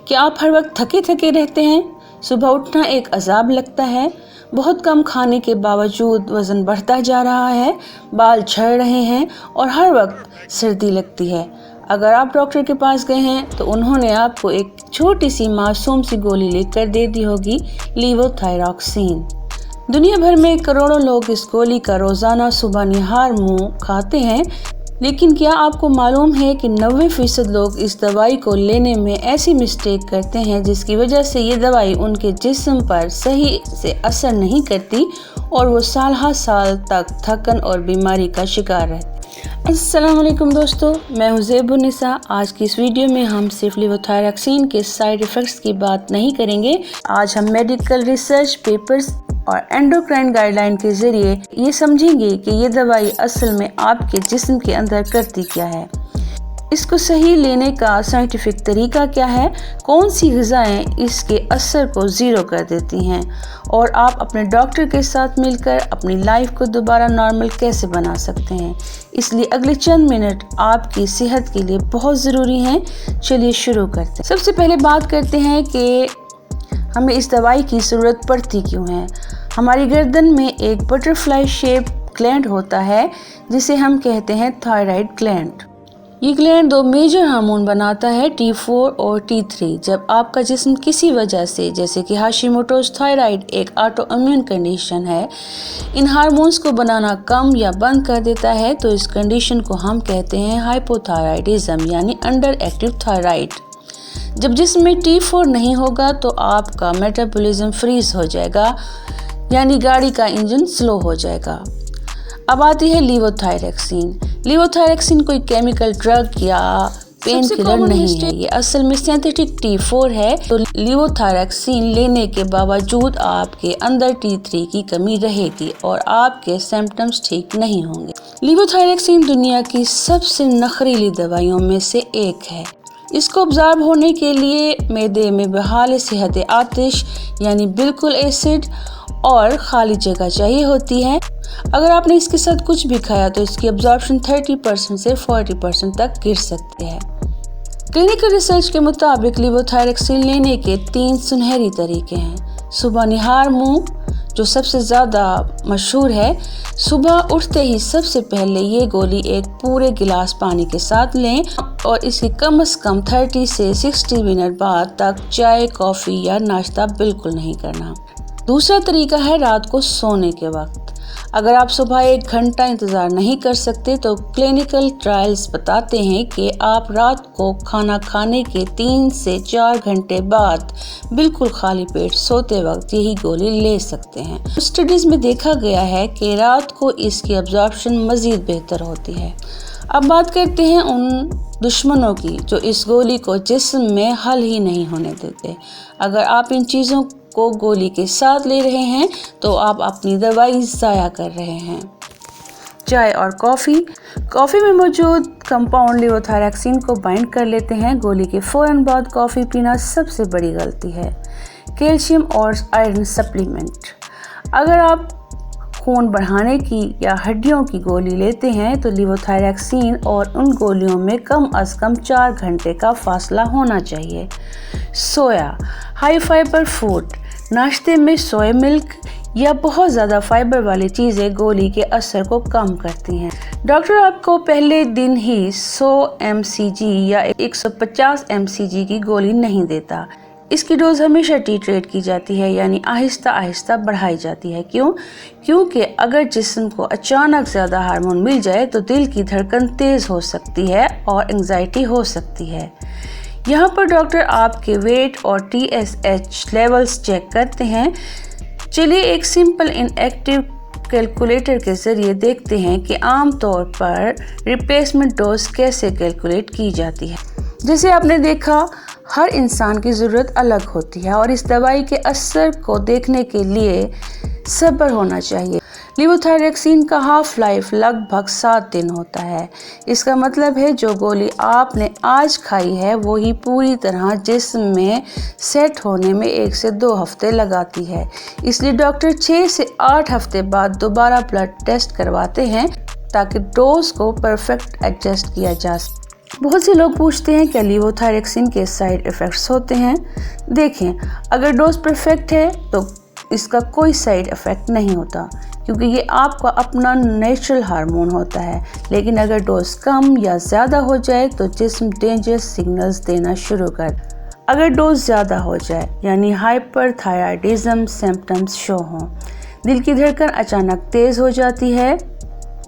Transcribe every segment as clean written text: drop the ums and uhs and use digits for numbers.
क्या आप हर वक्त थके थके रहते हैं? सुबह उठना एक अजाब लगता है। बहुत कम खाने के बावजूद वज़न बढ़ता जा रहा है, बाल झड़ रहे हैं और हर वक्त सर्दी लगती है। अगर आप डॉक्टर के पास गए हैं तो उन्होंने आपको एक छोटी सी मासूम सी गोली लिखकर दे दी होगी, लीवोथायरॉक्सिन। दुनिया भर में करोड़ों लोग इस गोली का रोज़ाना सुबह निहार मुंह खाते हैं, लेकिन क्या आपको मालूम है कि 90% लोग इस दवाई को लेने में ऐसी मिस्टेक करते हैं जिसकी वजह से ये दवाई उनके जिस्म पर सही से असर नहीं करती और वो साल हर साल तक थकन और बीमारी का शिकार रहते हैं। अस्सलाम वालेकुम दोस्तों, मैं हूं ज़ेबुन्निसा। आज की इस वीडियो में हम सिर्फ लीवोथायरॉक्सिन के साइड इफ़ेक्ट्स की बात नहीं करेंगे। आज हम मेडिकल रिसर्च पेपर्स और एंडोक्राइन गाइडलाइन के ज़रिए ये समझेंगे कि ये दवाई असल में आपके जिस्म के अंदर करती क्या है, इसको सही लेने का साइंटिफिक तरीका क्या है, कौन सी ग़िज़ाएँ इसके असर को ज़ीरो कर देती हैं और आप अपने डॉक्टर के साथ मिलकर अपनी लाइफ को दोबारा नॉर्मल कैसे बना सकते हैं। इसलिए अगले चंद मिनट आपकी सेहत के लिए बहुत ज़रूरी हैं। चलिए शुरू करते हैं। सबसे पहले बात करते हैं कि हमें इस दवाई की ज़रूरत पड़ती क्यों है। हमारी गर्दन में एक बटरफ्लाई शेप ग्लैंड होता है जिसे हम कहते हैं थायराइड ग्लैंड। ये ग्लैंड दो मेजर हार्मोन बनाता है, T4 और T3। जब आपका जिस्म किसी वजह से, जैसे कि हाशिमोटोज़ थायराइड एक ऑटो इम्यून कंडीशन है, इन हार्मोन्स को बनाना कम या बंद कर देता है तो इस कंडीशन को हम कहते हैं हाइपोथायराइडिज्म यानी अंडर एक्टिव थायराइड। जब जिस्म में T4 नहीं होगा तो आपका मेटाबॉलिज्म फ्रीज हो जाएगा, यानी गाड़ी का इंजन स्लो हो जाएगा। अब आती है लीवोथायरॉक्सिन। लीवोथायरॉक्सिन कोई केमिकल ड्रग या पेन किलर नहीं है, ये असल में सिंथेटिक T4 है। तो लीवोथायरॉक्सिन लेने के बावजूद आपके अंदर T3 की कमी रहेगी और आपके सिम्टम्स ठीक नहीं होंगे। लीवोथायरॉक्सिन दुनिया की सबसे नखरीली दवाइयों में से एक है। इसको ऑब्जर्व होने के लिए मैदे में बहाल सेहत आतिश यानी बिल्कुल एसिड और खाली जगह चाहिए होती है। अगर आपने इसके साथ कुछ भी खाया तो इसकी अब्जॉर्प्शन 30% से 40% तक गिर सकती है। क्लिनिकल रिसर्च के मुताबिक लीवोथायरॉक्सिन लेने के 3 सुनहरी तरीके हैं। सुबह निहार मुंह जो सबसे ज़्यादा मशहूर है। सुबह उठते ही सबसे पहले ये गोली एक पूरे गिलास पानी के साथ लें और इसके कम से कम 30 से 60 मिनट बाद तक चाय, कॉफ़ी या नाश्ता बिल्कुल नहीं करना। दूसरा तरीका है रात को सोने के वक्त। अगर आप सुबह 1 घंटा इंतज़ार नहीं कर सकते तो क्लिनिकल ट्रायल्स बताते हैं कि आप रात को खाना खाने के 3 से 4 घंटे बाद बिल्कुल खाली पेट सोते वक्त यही गोली ले सकते हैं। स्टडीज़ में देखा गया है कि रात को इसकी अब्जॉर्प्शन मज़ीद बेहतर होती है। अब बात करते हैं उन दुश्मनों की जो इस गोली को जिस्म में हल ही नहीं होने देते। अगर आप इन चीज़ों को गोली के साथ ले रहे हैं तो आप अपनी दवाई ज़ाया कर रहे हैं। चाय और कॉफ़ी में मौजूद कंपाउंड लीवोथायरॉक्सिन को बाइंड कर लेते हैं। गोली के फ़ौरन बाद कॉफ़ी पीना सबसे बड़ी गलती है। कैल्शियम और आयरन सप्लीमेंट। अगर आप खून बढ़ाने की या हड्डियों की गोली लेते हैं तो लीवोथायरॉक्सिन और उन गोलियों में कम से कम 4 घंटे का फासला होना चाहिए। सोया, हाई फाइबर फूड। नाश्ते में सोया मिल्क या बहुत ज़्यादा फाइबर वाली चीज़ें गोली के असर को कम करती हैं। डॉक्टर आपको पहले दिन ही 100 mcg या 150 mcg की गोली नहीं देता। इसकी डोज हमेशा टिट्रेट की जाती है, यानी आहिस्ता आहिस्ता बढ़ाई जाती है। क्योंकि अगर जिस्म को अचानक ज़्यादा हार्मोन मिल जाए तो दिल की धड़कन तेज़ हो सकती है और एंग्जाइटी हो सकती है। यहाँ पर डॉक्टर आपके वेट और TSH लेवल्स चेक करते हैं। चलिए एक सिंपल इनएक्टिव कैलकुलेटर के ज़रिए देखते हैं कि आम तौर पर रिप्लेसमेंट डोज कैसे कैलकुलेट की जाती है। जैसे आपने देखा, हर इंसान की ज़रूरत अलग होती है और इस दवाई के असर को देखने के लिए सब्र होना चाहिए। लीवोथायरॉक्सिन का हाफ लाइफ लगभग 7 दिन होता है। इसका मतलब है जो गोली आपने आज खाई है वही पूरी तरह जिस्म में सेट होने में 1 से 2 हफ्ते लगाती है। इसलिए डॉक्टर 6 से 8 हफ्ते बाद दोबारा ब्लड टेस्ट करवाते हैं ताकि डोज को परफेक्ट एडजस्ट किया जा सके। بہت سے لوگ پوچھتے ہیں کہ لیووتھائریکسین کے سائیڈ ایفیکٹس ہوتے ہیں۔ دیکھیں، اگر ڈوز پرفیکٹ ہے تو اس کا کوئی سائیڈ ایفیکٹ نہیں ہوتا، کیونکہ یہ آپ کا اپنا نیچرل ہارمون ہوتا ہے۔ لیکن اگر ڈوز کم یا زیادہ ہو جائے تو جسم ڈینجرس سگنلز دینا شروع کر۔ اگر ڈوز زیادہ ہو جائے یعنی ہائپر تھائرائیڈزم سمپٹمز شو ہوں، دل کی دھڑکن اچانک تیز ہو جاتی ہے،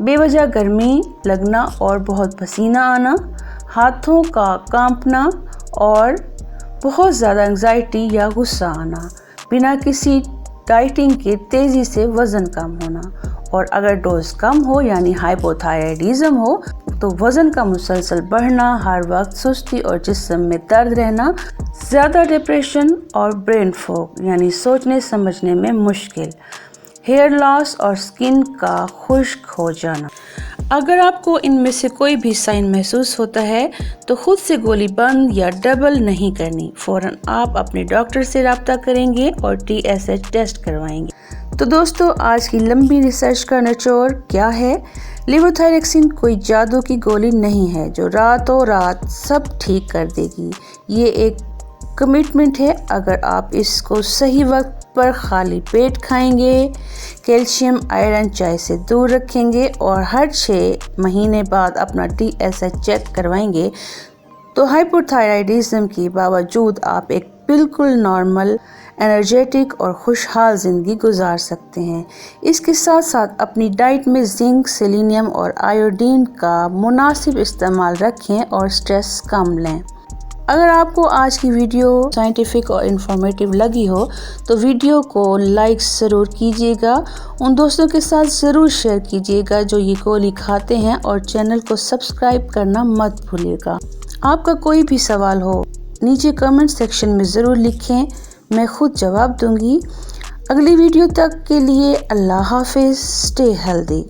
بے وجہ گرمی لگنا اور بہت پسینہ آنا، ہاتھوں کا کانپنا اور بہت زیادہ انگزائٹی یا غصہ آنا، بنا کسی ڈائٹنگ کے تیزی سے وزن کم ہونا، اور اگر ڈوز کم ہو یعنی ہائپوتھائرائیڈزم ہو تو وزن کا مسلسل بڑھنا، ہر وقت سستی اور جسم میں درد رہنا، زیادہ ڈپریشن اور برین فوگ یعنی سوچنے سمجھنے میں مشکل، ہیئر لاس اور سکن کا خشک ہو جانا۔ اگر آپ کو ان میں سے کوئی بھی سائن محسوس ہوتا ہے تو خود سے گولی بند یا ڈبل نہیں کرنی، فوراً آپ اپنے ڈاکٹر سے رابطہ کریں گے اور TSH ٹیسٹ کروائیں گے۔ تو دوستو، آج کی لمبی ریسرچ کا نچوڑ کیا ہے؟ لیووتھائریکسین کوئی جادو کی گولی نہیں ہے جو راتوں رات سب ٹھیک کر دے گی۔ یہ ایک کمٹمنٹ ہے۔ اگر آپ اس کو صحیح وقت پر خالی پیٹ کھائیں گے، کیلشیم آئرن چائے سے دور رکھیں گے اور ہر 6 مہینے بعد اپنا TSH چیک کروائیں گے تو ہائپوتھائرائیڈزم کے باوجود آپ ایک بالکل نارمل، انرجیٹک اور خوشحال زندگی گزار سکتے ہیں۔ اس کے ساتھ ساتھ اپنی ڈائٹ میں زنک، سیلینیم اور آیوڈین کا مناسب استعمال رکھیں اور سٹریس کم لیں۔ اگر آپ کو آج کی ویڈیو سائنٹیفک اور انفارمیٹیو لگی ہو تو ویڈیو کو لائک ضرور کیجیے گا، ان دوستوں کے ساتھ ضرور شیئر کیجیے گا جو یہ گولی کھاتے ہیں، اور چینل کو سبسکرائب کرنا مت بھولیے گا۔ آپ کا کوئی بھی سوال ہو نیچے کمنٹ سیکشن میں ضرور لکھیں، میں خود جواب دوں گی۔ اگلی ویڈیو تک کے لیے اللہ حافظ، اسٹے ہیلدی۔